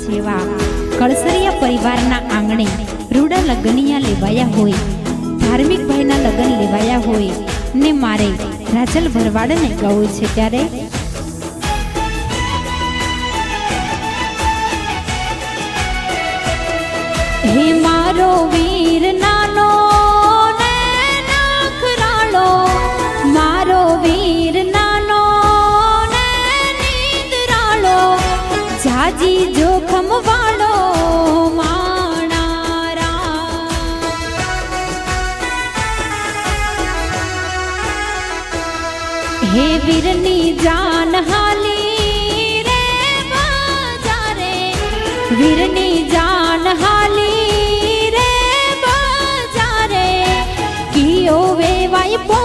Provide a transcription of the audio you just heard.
જેવા કળસરિયા પરિવારના આંગણે રૂડા લગ્નિયા લેવાયા હોય, ધાર્મિક ભાઈના લગ્ન લેવાયા હોય ને મારે રાજલ ભરવાડને ગાવું છે ત્યારે હે મારો વીર નાનો ને નાખરાળો, મારો વીર નાનો ને નીંદરાળો, જાજી જોખમ વાળો માણારા, હે વીરની જાન હાલી રે બાજારે, વીરની જાન હાલી રે બાજારે, કિયો વેવાય પો